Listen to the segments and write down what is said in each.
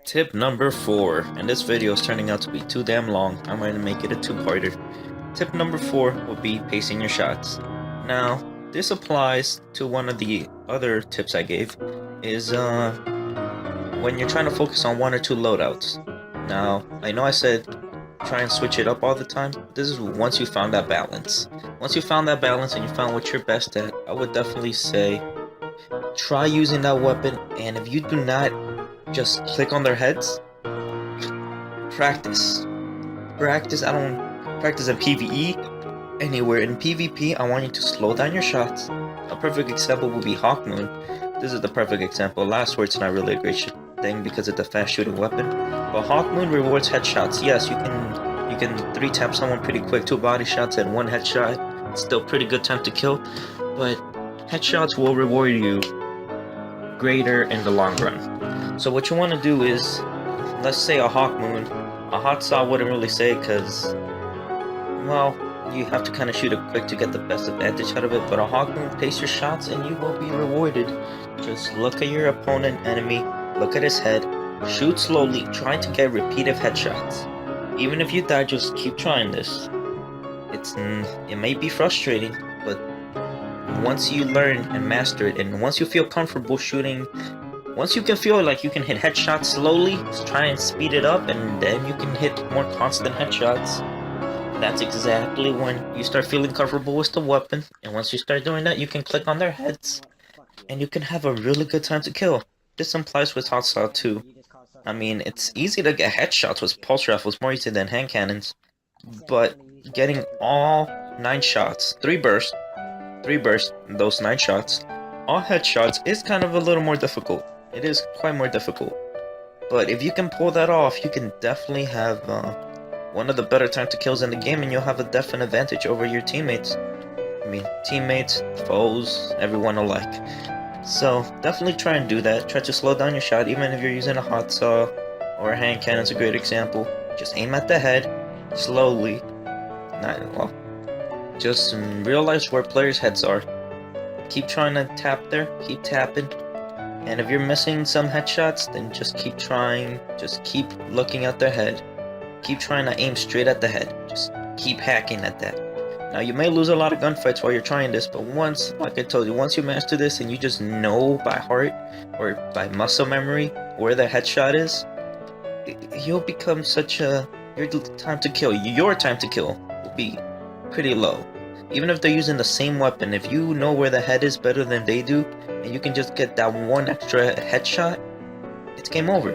Tip number 4, and this video is turning out to be too damn long. I'm going to make it a two-parter. Tip number 4 will be pacing your shots. Now, this applies to one of the other tips I gave, is when you're trying to focus on one or two loadouts. Now, I know I said try and switch it up all the time. This is once you found that balance. Once you found that balance and you found what you're best at, I would definitely say try using that weapon, and if you do not just click on their heads, practice. Practice. I don't practice in PvE. Anywhere in PvP, I want you to slow down your shots. A perfect example would be Hawk Moon. This is the perfect example. Last Word's not really a great thing because it's a fast shooting weapon. But Hawk Moon rewards headshots. Yes, you can 3-tap someone pretty quick, 2 body shots and 1 headshot. It's still pretty good time to kill, but headshots will reward you greater in the long run. So what you want to do is, let's say a Hawk Moon. A Hot Saw wouldn't really say because, well, you have to kind of shoot it quick to get the best advantage out of it, but a Hawk Moon, pace your shots and you will be rewarded. Just look at your opponent enemy, look at his head, shoot slowly, trying to get repeated headshots. Even if you die, just keep trying this. It may be frustrating, but once you learn and master it, and once you feel comfortable shooting, once you can feel like you can hit headshots slowly, try and speed it up, and then you can hit more constant headshots. That's exactly when you start feeling comfortable with the weapon, and once you start doing that, you can click on their heads, and you can have a really good time to kill. This applies with Hot Saw too. I mean, it's easy to get headshots with pulse rifles, more easy than hand cannons, but getting all 9 shots, 3 bursts, those 9 shots, all headshots is kind of a little more difficult. It is quite more difficult. But if you can pull that off, you can definitely have one of the better time to kills in the game, and you'll have a definite advantage over your teammates. I mean, teammates, foes, everyone alike. So definitely try and do that. Try to slow down your shot, even if you're using a hot saw or a hand cannon's a great example. Just aim at the head, slowly. Just realize where players' heads are. Keep trying to tap there, keep tapping. And if you're missing some headshots, then just keep trying. Just keep looking at their head. Keep trying to aim straight at the head. Just keep hacking at that. Now, you may lose a lot of gunfights while you're trying this, but once, like I told you, once you master this and you just know by heart or by muscle memory where the headshot is, you'll become such a... your time to kill will be pretty low. Even if they're using the same weapon, if you know where the head is better than they do, and you can just get that 1 extra headshot, it's game over.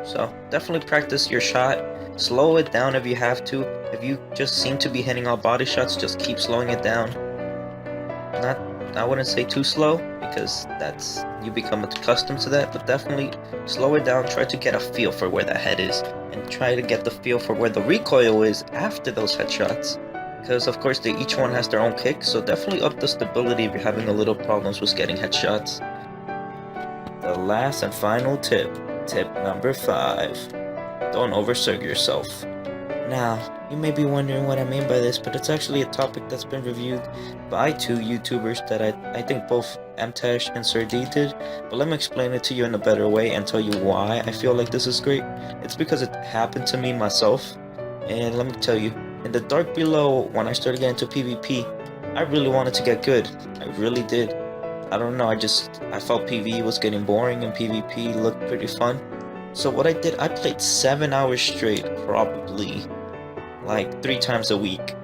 So definitely practice your shot. Slow it down if you have to. If you just seem to be hitting all body shots, just keep slowing it down. I wouldn't say too slow, because you become accustomed to that, but definitely slow it down. Try to get a feel for where the head is, and try to get the feel for where the recoil is after those headshots. Because of course each one has their own kick, so definitely up the stability if you're having a little problems with getting headshots. The last and final tip number 5. Don't overserve yourself. Now, you may be wondering what I mean by this, but it's actually a topic that's been reviewed by 2 YouTubers that I think both Mtash and Srry did, but let me explain it to you in a better way and tell you why I feel like this is great. It's because it happened to me myself, and let me tell you, in the dark below, when I started getting into PvP, I really wanted to get good. I really did. I don't know, I felt PvE was getting boring and PvP looked pretty fun. So what I did, I played 7 hours straight, probably like 3 times a week.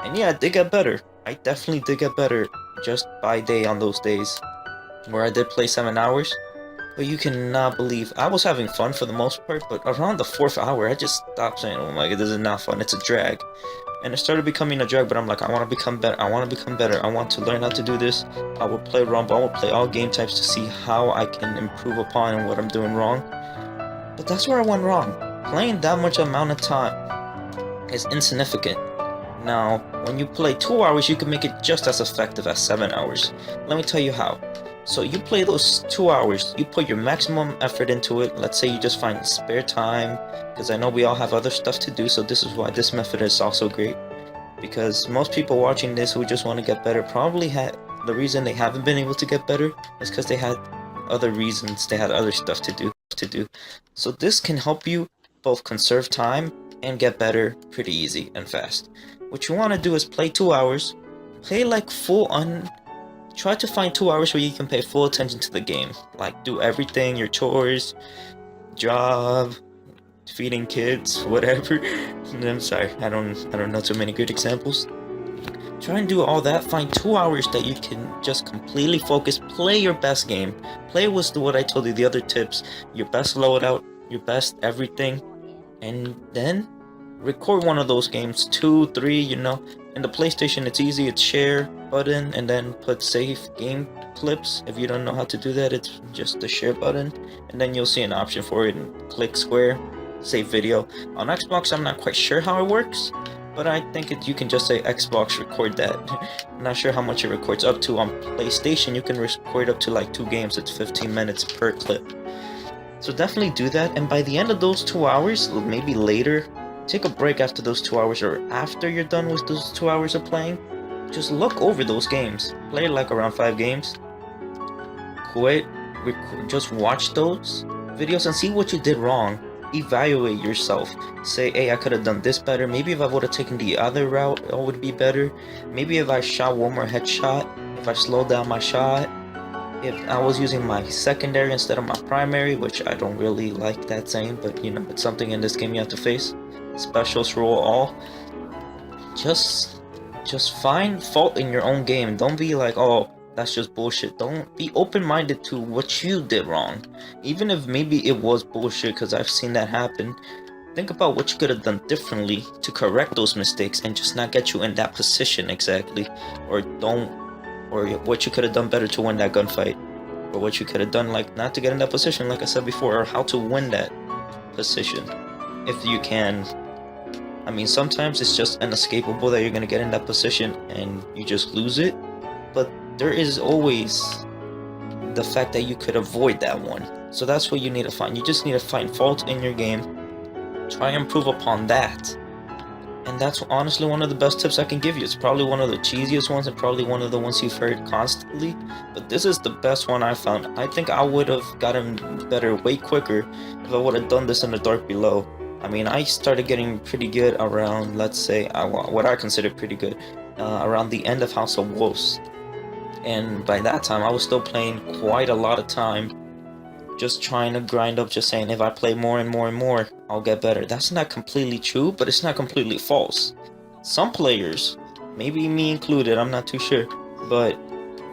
And yeah, I did get better. I definitely did get better just by day on those days where I did play 7 hours. But you cannot believe, I was having fun for the most part, but around the 4th hour, I just stopped saying, oh my god, this is not fun, it's a drag. And it started becoming a drag, but I'm like, I want to become better, I want to learn how to do this. I will play Rumble, I will play all game types to see how I can improve upon what I'm doing wrong. But that's where I went wrong. Playing that much amount of time is insignificant. Now, when you play 2 hours, you can make it just as effective as 7 hours. Let me tell you how. So you play those 2 hours, you put your maximum effort into it. Let's say you just find spare time, because I know we all have other stuff to do, so this is why this method is also great. Because most people watching this who just want to get better probably the reason they haven't been able to get better is because they had other reasons, they had other stuff to do. to do. So this can help you both conserve time and get better pretty easy and fast. What you want to do is play 2 hours, play like try to find 2 hours where you can pay full attention to the game. Like do everything, your chores, job, feeding kids, whatever. I'm sorry, I don't know too many good examples. Try and do all that, find 2 hours that you can just completely focus, play your best game. Play was what I told you, the other tips, your best loadout, your best everything, and then record one of those games, 2, 3, you know. In the PlayStation it's easy, it's share button and then put save game clips. If you don't know how to do that, it's just the share button and then you'll see an option for it and click square, save video. On Xbox I'm not quite sure how it works, but I think you can just say Xbox record that. I'm not sure how much it records up to. On PlayStation you can record up to like 2 games, it's 15 minutes per clip. So definitely do that, and by the end of those 2 hours, maybe later, take a break after those 2 hours, or after you're done with those 2 hours of playing, just look over those games. Play like around 5 games, quit, just watch those videos and see what you did wrong. Evaluate yourself. Say, hey, I could have done this better. Maybe if I would have taken the other route, it would be better. Maybe if I shot one more headshot, if I slowed down my shot, if I was using my secondary instead of my primary, which I don't really like that saying, but you know, it's something in this game you have to face. Specials rule all. Just find fault in your own game. Don't be like, oh, that's just bullshit. Don't be open-minded to what you did wrong. Even if maybe it was bullshit, because I've seen that happen. Think about what you could have done differently to correct those mistakes and just not get you in that position exactly. Or what you could have done better to win that gunfight. Or what you could have done like not to get in that position, like I said before, or how to win that position. If you can. I mean, sometimes it's just inescapable that you're gonna get in that position and you just lose it. But there is always the fact that you could avoid that one. So that's what you need to find. You just need to find fault in your game. Try and improve upon that. And that's honestly one of the best tips I can give you. It's probably one of the cheesiest ones and probably one of the ones you've heard constantly. But this is the best one I found. I think I would have gotten better way quicker if I would have done this in the dark below. I mean, I started getting pretty good around, let's say, what I consider pretty good, around the end of House of Wolves. And by that time, I was still playing quite a lot of time, just trying to grind up, just saying if I play more and more and more, I'll get better. That's not completely true, but it's not completely false. Some players, maybe me included, I'm not too sure, but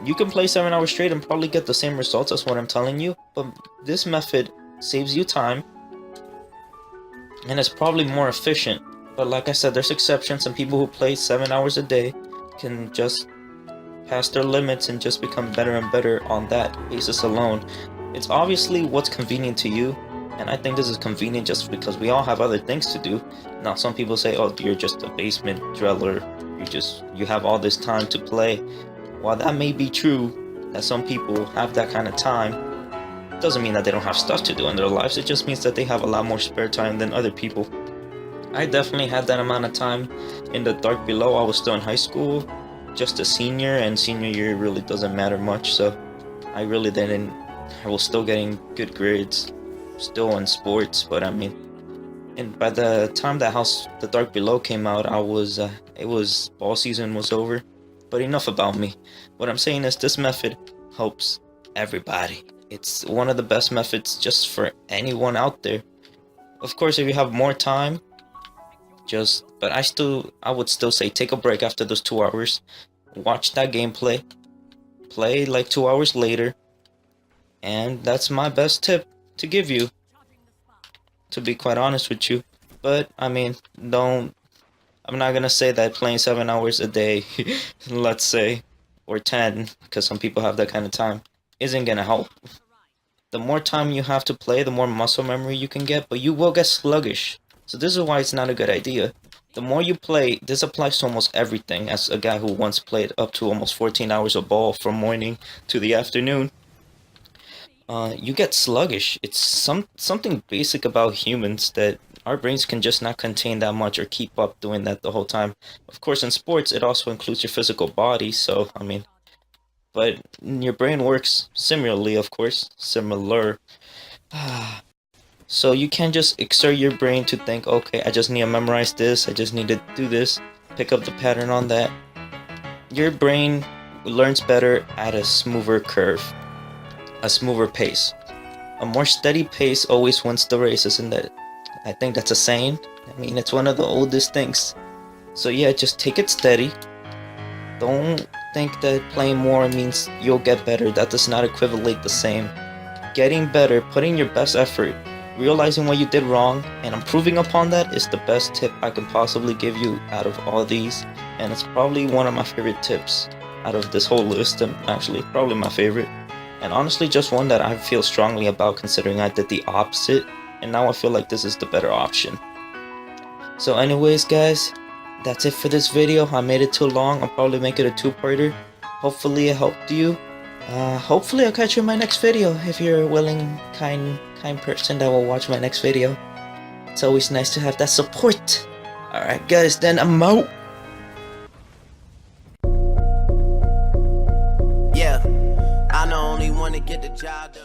you can play 7 hours straight and probably get the same results as what I'm telling you, but this method saves you time, and it's probably more efficient. But like I said, there's exceptions, and people who play 7 hours a day can just pass their limits and just become better and better on that basis alone. It's obviously what's convenient to you, and I think this is convenient just because we all have other things to do. Now some people say, oh, you're just a basement dweller, you have all this time to play. While that may be true, that some people have that kind of time, doesn't mean that they don't have stuff to do in their lives. It just means that they have a lot more spare time than other people. I definitely had that amount of time in the dark below. I was still in high school, just a senior, and senior year really doesn't matter much, so I was still getting good grades, still in sports, but I mean, and by the time the dark below came out, ball season was over. But enough about me. What I'm saying is this method helps everybody. It's one of the best methods just for anyone out there. Of course, if you have more time, but I would still say take a break after those 2 hours, watch that gameplay, play like 2 hours later, and that's my best tip to give you, to be quite honest with you. But I mean, I'm not gonna say that playing 7 hours a day, let's say, or 10, because some people have that kind of time, isn't gonna help. The more time you have to play, the more muscle memory you can get, but you will get sluggish. So this is why it's not a good idea. The more you play, this applies to almost everything. As a guy who once played up to almost 14 hours of ball from morning to the afternoon, you get sluggish. It's something basic about humans that our brains can just not contain that much or keep up doing that the whole time. Of course, in sports, it also includes your physical body, so, I mean, but your brain works similarly, of course, similar. So you can't just exert your brain to think, okay, I just need to memorize this, I just need to do this, pick up the pattern on that. Your brain learns better at a smoother curve, a smoother pace. A more steady pace always wins the race, isn't it? I think that's a saying. I mean, it's one of the oldest things. So yeah, just take it steady. Don't think that playing more means you'll get better. That does not equivalent the same. Getting better, putting your best effort, realizing what you did wrong, and improving upon that is the best tip I can possibly give you out of all these. And it's probably one of my favorite tips out of this whole list, and actually probably my favorite. And honestly just one that I feel strongly about, considering I did the opposite, and now I feel like this is the better option. So anyways guys, that's it for this video. I made it too long, I'll probably make it a two-parter. Hopefully it helped you. Hopefully I'll catch you in my next video if you're a willing, kind person that will watch my next video. It's always nice to have that support. Alright guys, then I'm out. Yeah, I only wanna get the job done.